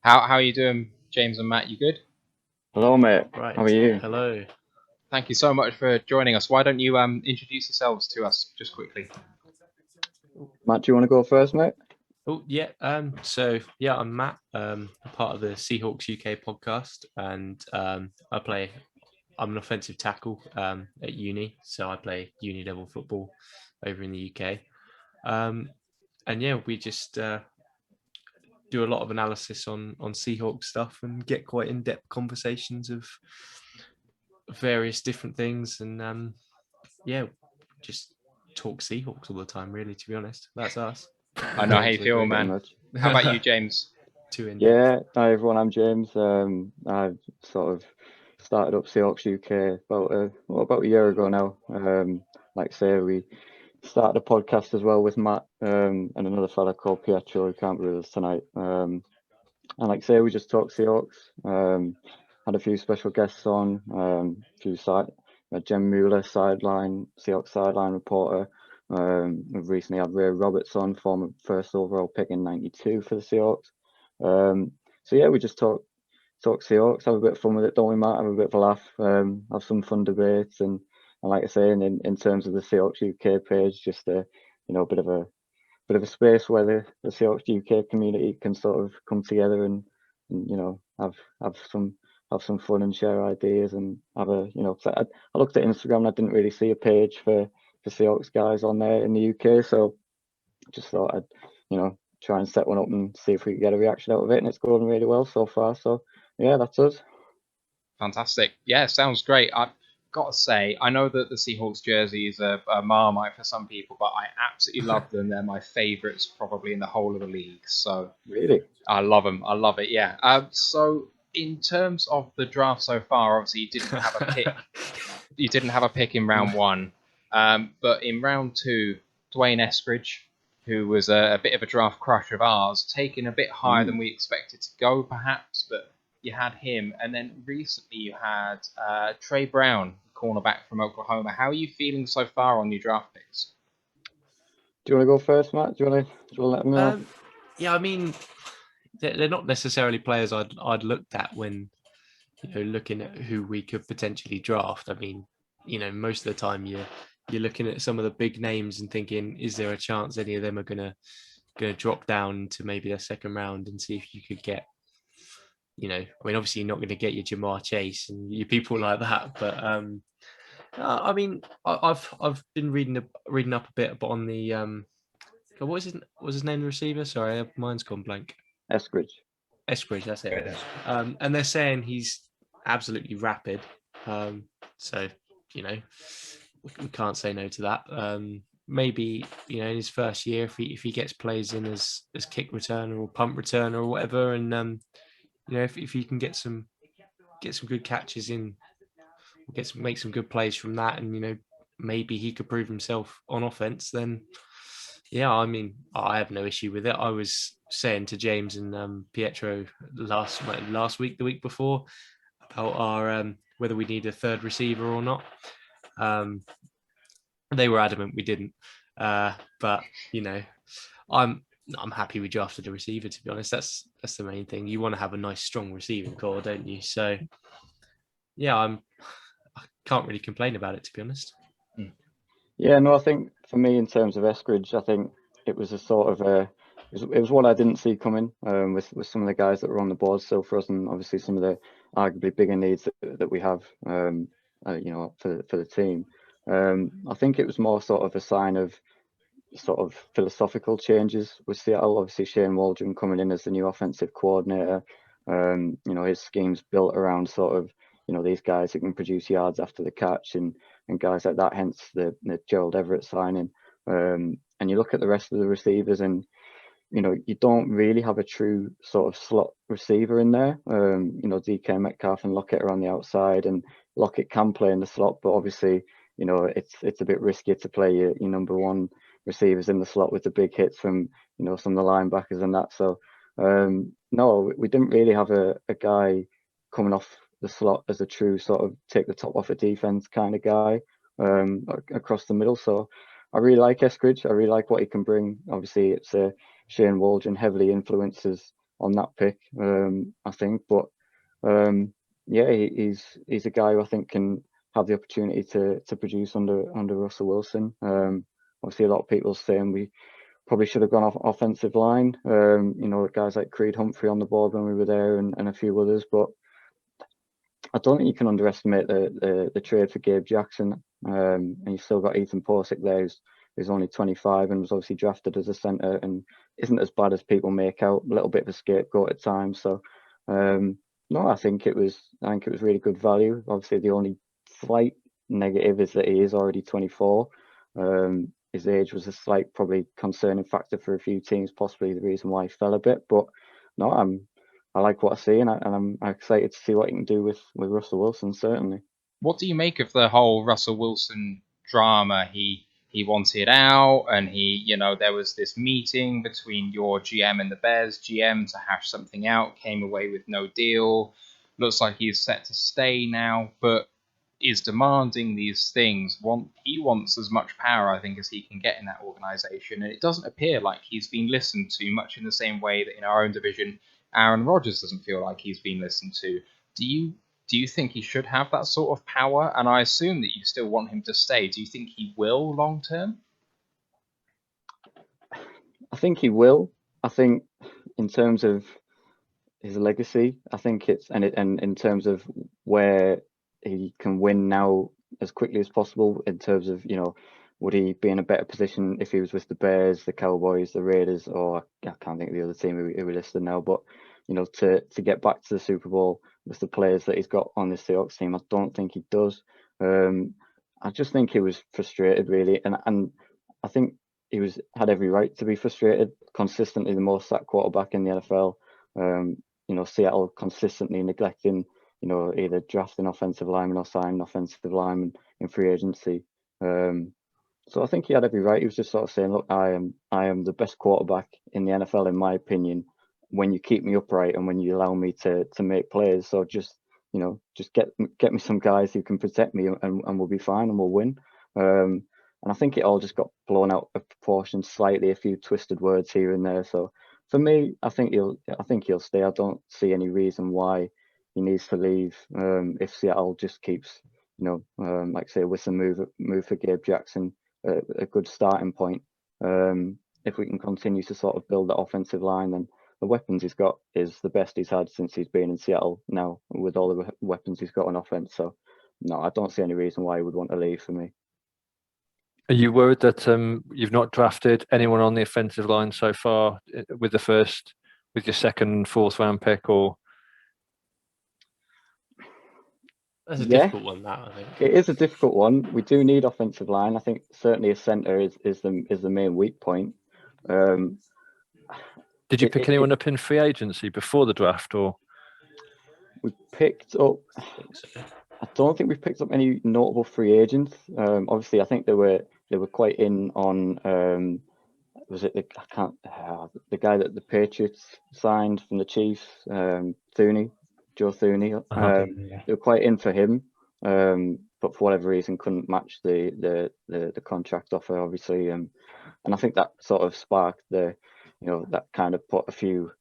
How are you doing, James and Matt? You good? Hello, mate. How are Right. you? Hello. Thank you so much for joining us. Why don't you introduce yourselves to us just quickly? Matt, do you want to go first, mate? Oh, yeah. So I'm Matt. A part of the Seahawks UK podcast, and I'm an offensive tackle at uni. So I play uni level football over in the UK. Um, and yeah, we just do a lot of analysis on Seahawks stuff and get quite in depth conversations of various different things, and yeah, just talk Seahawks all the time. Really, to be honest, that's us. I know how you Yeah, feel, Basically. pretty man. much. How about you, James? Too in depth. Yeah, hi everyone, I'm James. I've sort of started up Seahawks UK about a year ago now. Like I say, we started a podcast as well with Matt and another fella called Pietro who can't be with us tonight. And like I say, we just talk Seahawks. Had a few special guests on, few side, Jem Mueller, Seahawks sideline reporter. We've recently had Ray Roberts on, former first overall pick in '92 for the Seahawks. So yeah, we just talk Seahawks, have a bit of fun with it, don't we, Matt? Have a bit of a laugh, have some fun debates, and like I say, in terms of the Seahawks UK page, just a a bit of a space where the Seahawks UK community can sort of come together and have some fun and share ideas and have a 'cause I looked at Instagram and I didn't really see a page for Seahawks guys on there in the UK, so just thought I'd try and set one up and see if we could get a reaction out of it, and it's going really well so far. So yeah, that's us. Fantastic. Yeah, sounds great. I've got to say, I know that the Seahawks jersey is a marmite for some people, but I absolutely love them. They're my favourites probably in the whole of the league. So Really. I love them. I love it. Yeah. So in terms of the draft so far, obviously you didn't have a pick. You didn't have a pick in round one, but in round two, Dwayne Eskridge, who was a bit of a draft crush of ours, taken a bit higher than Mm. we expected to go, perhaps. But you had him, and then recently you had Trey Brown, cornerback from Oklahoma. How are you feeling so far on your draft picks? Do you want to go first, Matt? Do you want to let me know? um, yeah, I mean, they're not necessarily players I'd looked at when looking at who we could potentially draft. I mean, most of the time you're looking at some of the big names and thinking, is there a chance any of them are gonna drop down to maybe their second round and see if you could get, I mean, obviously you're not going to get your Jamar Chase and your people like that, but I mean, I've been reading up a bit on the what was his name, the receiver? Sorry, mine's gone blank. Eskridge. Eskridge, that's it. And they're saying he's absolutely rapid. So we can't say no to that. Maybe in his first year, if he gets plays in as kick returner or punt returner or whatever, and if he can get some good catches in, make some good plays from that, and maybe he could prove himself on offense, then yeah, I mean, I have no issue with it. I was saying to James and Pietro last week, the week before, about our whether we need a third receiver or not. Um, they were adamant we didn't, but you know, I'm I'm happy we drafted a receiver. To be honest, that's the main thing. You want to have a nice, strong receiving core, don't you? So yeah, I can't really complain about it, to be honest. Yeah, no, I think for me in terms of Eskridge, I think it was a sort of it was what I didn't see coming with some of the guys that were on the board still for us, and obviously some of the arguably bigger needs that we have, for the team. I think it was more sort of a sign of sort of philosophical changes with Seattle. Obviously, Shane Waldron coming in as the new offensive coordinator. His scheme's built around sort of these guys who can produce yards after the catch and guys like that. Hence the Gerald Everett signing. And you look at the rest of the receivers, and you don't really have a true sort of slot receiver in there. DK Metcalf and Lockett are on the outside, and Lockett can play in the slot, but obviously, it's a bit riskier to play your number one receivers in the slot with the big hits from some of the linebackers and that. So no, we didn't really have a guy coming off the slot as a true sort of take the top off a defense kind of guy across the middle. So I really like Eskridge. I really like what he can bring. Obviously, it's a Shane Waldron heavily influences on that pick. I think, but yeah, he's a guy who I think can have the opportunity to produce under Russell Wilson. Obviously, a lot of people saying we probably should have gone off offensive line. Guys like Creed Humphrey on the board when we were there, and a few others. But I don't think you can underestimate the trade for Gabe Jackson. And you've still got Ethan Posick there, who's only 25 and was obviously drafted as a centre and isn't as bad as people make out. A little bit of a scapegoat at times. So no, I think it was really good value. Obviously, the only slight negative is that he is already 24. His age was a slight, probably concerning factor for a few teams, possibly the reason why he fell a bit. But no, I like what I see, and I'm excited to see what he can do with Russell Wilson, certainly. What do you make of the whole Russell Wilson drama? He wanted out, and there was this meeting between your GM and the Bears GM to hash something out, came away with no deal. Looks like he's set to stay now, but is demanding these things. He wants as much power, I think, as he can get in that organization, and it doesn't appear like he's been listened to, much in the same way that in our own division, Aaron Rodgers doesn't feel like he's been listened to. Do you think he should have that sort of power? And I assume that you still want him to stay. Do you think he will long term? I think he will. I think in terms of his legacy, I think and in terms of where he can win now as quickly as possible, in terms of, would he be in a better position if he was with the Bears, the Cowboys, the Raiders, or I can't think of the other team who we listed now, but to get back to the Super Bowl with the players that he's got on the Seahawks team, I don't think he does. I just think he was frustrated, really, and I think he had every right to be frustrated. Consistently the most sacked quarterback in the NFL. Seattle consistently neglecting, either drafting offensive linemen or signing offensive linemen in free agency. So I think he had every right. He was just sort of saying, look, I am the best quarterback in the NFL, in my opinion, when you keep me upright and when you allow me to make plays. So just get me some guys who can protect me, and we'll be fine and we'll win. And I think it all just got blown out of proportion slightly, a few twisted words here and there. So for me, I think he'll stay. I don't see any reason why he needs to leave. If Seattle just keeps, like say, with some move for Gabe Jackson, a good starting point. If we can continue to sort of build that offensive line, then the weapons he's got is the best he's had since he's been in Seattle now, with all the weapons he's got on offense. So no, I don't see any reason why he would want to leave for me. Are you worried that you've not drafted anyone on the offensive line so far with your second and fourth round pick, or? That's a difficult one, that, I think. It is a difficult one. We do need offensive line. I think certainly a centre is the main weak point. Did you pick anyone up in free agency before the draft, or? We picked up. I don't think we've picked up any notable free agents. Obviously, I think they were quite in on. Was it the guy that the Patriots signed from the Chiefs, Joe Thuney? They were quite in for him, but for whatever reason couldn't match the contract offer, obviously, and I think that sort of sparked that kind of put a few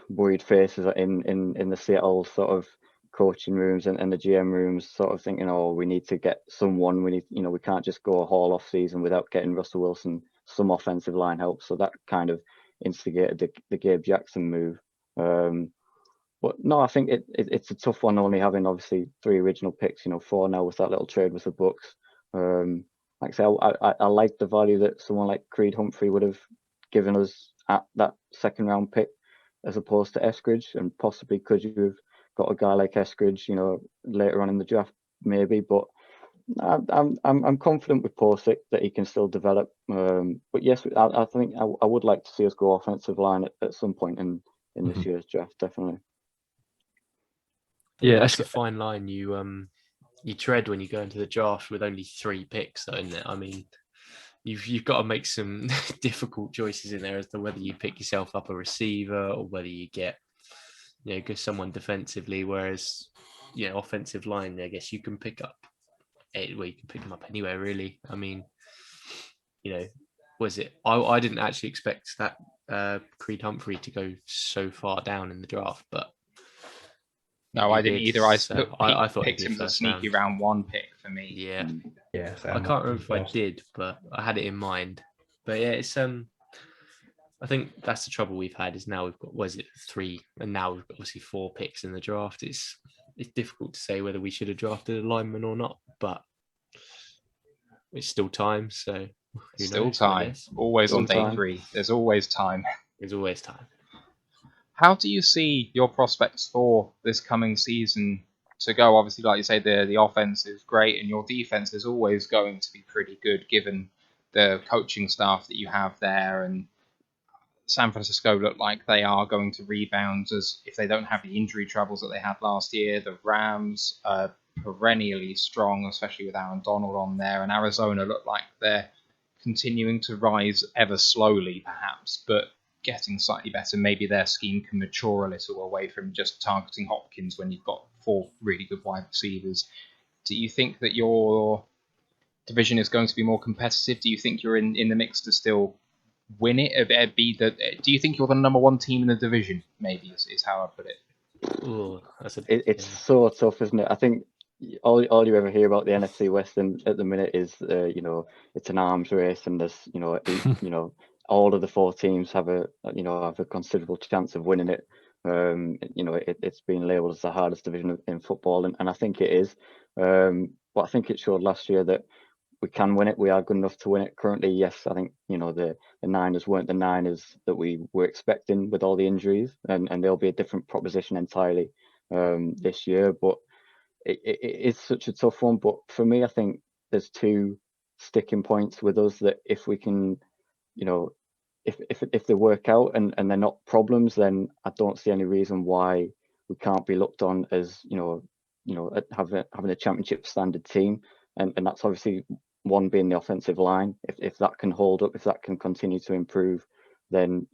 worried faces in the Seattle sort of coaching rooms and the GM rooms, sort of thinking, oh, we need to get someone. We need, we can't just go a whole off season without getting Russell Wilson some offensive line help. So that kind of instigated the Gabe Jackson move. But no, I think it's a tough one, only having obviously 3 original picks, 4 now with that little trade with the Bucks. Like I say, I like the value that someone like Creed Humphrey would have given us at that second round pick, as opposed to Eskridge, and possibly could you have got a guy like Eskridge, later on in the draft, maybe. But I'm confident with Posick that he can still develop. But yes, I think I would like to see us go offensive line at some point in this year's draft, definitely. Yeah, that's a fine line you tread when you go into the draft with only 3 picks, though, isn't it? I mean, you've got to make some difficult choices in there as to whether you pick yourself up a receiver or whether you get someone defensively. Whereas offensive line, I guess you can pick up you can pick them up anywhere, really. I mean, was it? I didn't actually expect that Creed Humphrey to go so far down in the draft, but No, he I didn't did. either. I So I thought he'd picked be him as a first sneaky round. round 1 pick for me. Yeah, Yeah, so I can't remember if I did, but I had it in mind. But yeah, it's I think that's the trouble we've had is now we've got, was it 3, and now we've got obviously 4 picks in the draft. It's difficult to say whether we should have drafted a lineman or not, but it's still time. So who Still knows, I time. guess. Always on Still day time. 3. There's always time. There's always time. How do you see your prospects for this coming season to go? Obviously, like you say, the offense is great, and your defense is always going to be pretty good given the coaching staff that you have there. And San Francisco look like they are going to rebound as if they don't have the injury troubles that they had last year. The Rams are perennially strong, especially with Aaron Donald on there, and Arizona look like they're continuing to rise ever slowly, perhaps, but getting slightly better. Maybe their scheme can mature a little away from just targeting Hopkins when you've got 4 really good wide receivers. Do you think that your division is going to be more competitive? Do you think you're in the mix to still win it? Do you think you're the number 1 team in the division? Maybe is how I put it. Oh, It's so tough, isn't it? I think all you ever hear about the NFC West at the minute is it's an arms race, and there's all of the 4 teams have a considerable chance of winning it. It's been labelled as the hardest division in football, and I think it is. But I think it showed last year that we can win it. We are good enough to win it. Currently, yes, I think the Niners weren't the Niners that we were expecting with all the injuries, and they'll be a different proposition entirely this year. But it is such a tough one. But for me, I think there's 2 sticking points with us that if we can, if they work out and they're not problems, then I don't see any reason why we can't be looked on as having a championship standard team, and that's obviously one being the offensive line. If that can hold up, if that can continue to improve, then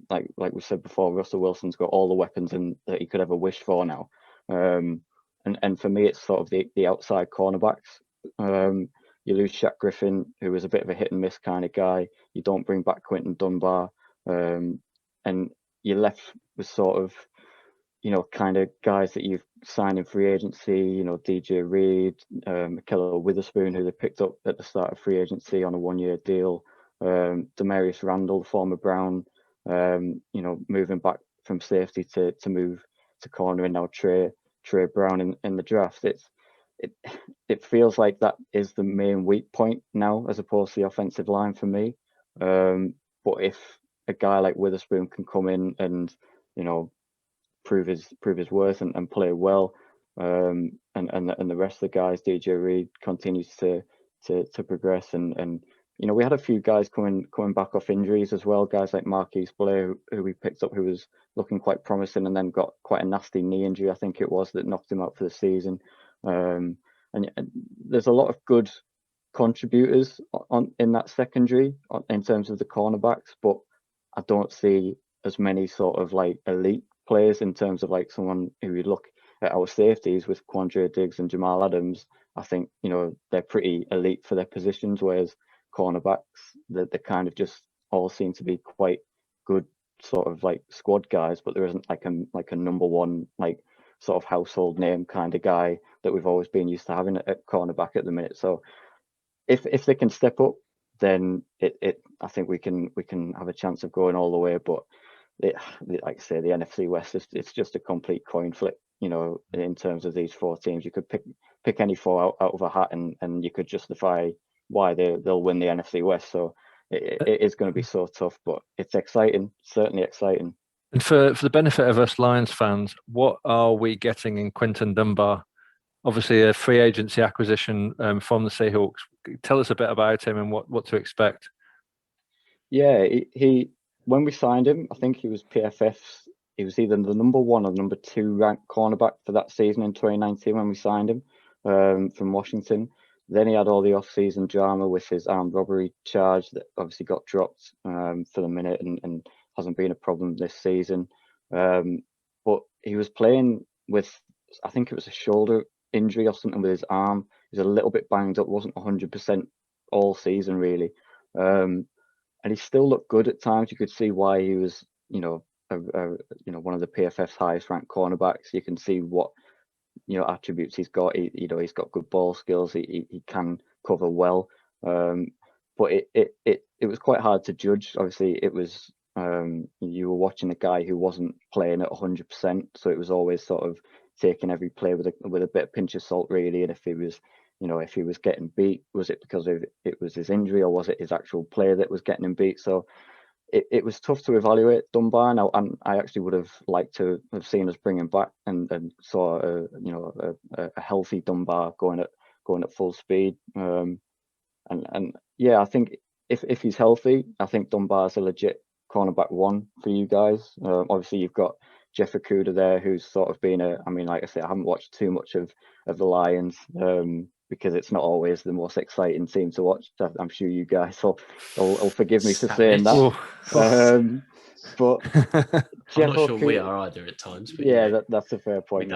like we said before, Russell Wilson's got all the weapons that he could ever wish for now. And for me, it's sort of the outside cornerbacks. You lose Shaq Griffin, who was a bit of a hit and miss kind of guy. You don't bring back Quentin Dunbar, and you're left with sort of kind of guys that you've signed in free agency. DJ Reed, Michaela Witherspoon, who they picked up at the start of free agency on a 1-year deal. Demarius Randall, former Brown, moving back from safety to move to corner, and now Trey Brown in the draft. It feels like that is the main weak point now, as opposed to the offensive line for me. But if a guy like Witherspoon can come in and prove his worth and play well, and the rest of the guys, DJ Reed continues to progress, and we had a few guys coming back off injuries as well. Guys like Marquise Blair, who we picked up, who was looking quite promising, and then got quite a nasty knee injury, I think it was, that knocked him out for the season. And there's a lot of good contributors in that secondary in terms of the cornerbacks, but I don't see as many sort of like elite players in terms of like someone who you look at our safeties with Quandre Diggs and Jamal Adams. I think they're pretty elite for their positions, whereas cornerbacks, they kind of just all seem to be quite good sort of like squad guys, but there isn't like a number 1 like sort of household name kind of guy that we've always been used to having at cornerback at the minute. So if they can step up, then I think we can have a chance of going all the way. But like I say, the NFC West, it's just a complete coin flip. In terms of these 4 teams, you could pick any 4 out of a hat, and you could justify why they'll win the NFC West. So it is going to be so tough, but it's exciting, certainly exciting. And for the benefit of us Lions fans, what are we getting in Quentin Dunbar? Obviously, a free agency acquisition from the Seahawks. Tell us a bit about him and what to expect. Yeah, he when we signed him, I think he was PFF's. He was either the number 1 or number 2 ranked cornerback for that season in 2019 when we signed him from Washington. Then he had all the off-season drama with his armed robbery charge that obviously got dropped for the minute and hasn't been a problem this season. But he was playing with, I think it was a shoulder injury or something with his arm. He was a little bit banged up, wasn't 100% all season really. And he still looked good at times. You could see why he was, you know, one of the PFF's highest ranked cornerbacks. You can see what, you know, attributes he's got. He's got good ball skills. He can cover well. But it was quite hard to judge. Obviously, it was you were watching a guy who wasn't playing at 100%, so it was always sort of taking every play with a bit of pinch of salt, really. And if he was, you know, if he was getting beat, was it because it was his injury, or was it his actual play that was getting him beat? So it was tough to evaluate Dunbar. Now, and I actually would have liked to have seen us bring him back and saw a healthy Dunbar going at full speed. And yeah, I think if he's healthy, I think Dunbar's a legit cornerback one for you guys. Obviously, you've got Jeff Okudah there, who's sort of been I mean, like I said, I haven't watched too much of the Lions because it's not always the most exciting team to watch. I'm sure you guys will forgive me for saying that. But I'm not sure we are either at times. But yeah, that's a fair point.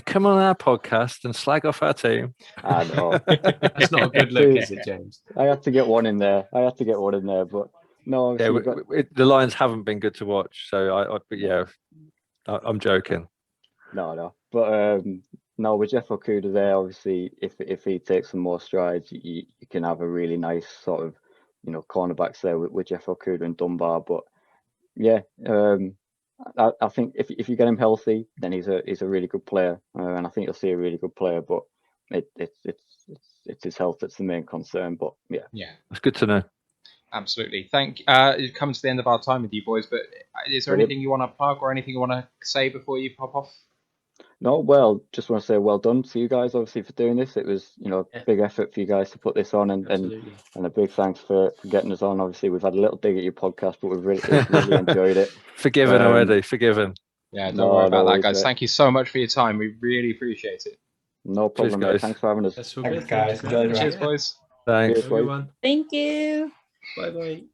Come on our podcast and slag off our team. I know. That's not a good look, is it, James? I had to get one in there. But no. Yeah, the Lions haven't been good to watch. So I'm joking. No. But no, with Jeff Okudah there, obviously, if he takes some more strides, you can have a really nice sort of, you know, cornerbacks there with Jeff Okudah and Dunbar. But yeah, I think if you get him healthy, then he's a really good player, and I think you'll see a really good player. But it's his health that's the main concern. But yeah, it's good to know. Absolutely. It comes to the end of our time with you boys, but is there anything you want to plug or anything you want to say before you pop off? No, well, just want to say well done to you guys, obviously, for doing this. It was, you know, a big effort for you guys to put this on, and a big thanks for getting us on. Obviously, we've had a little dig at your podcast, but we've really enjoyed it. Forgiven already, forgiven. Yeah, don't worry about that, guys. Thank you so much for your time. We really appreciate it. No problem, guys. Thanks for having us. Thanks, guys. Cheers, boys. Thanks. Everyone. Thank you. Bye-bye.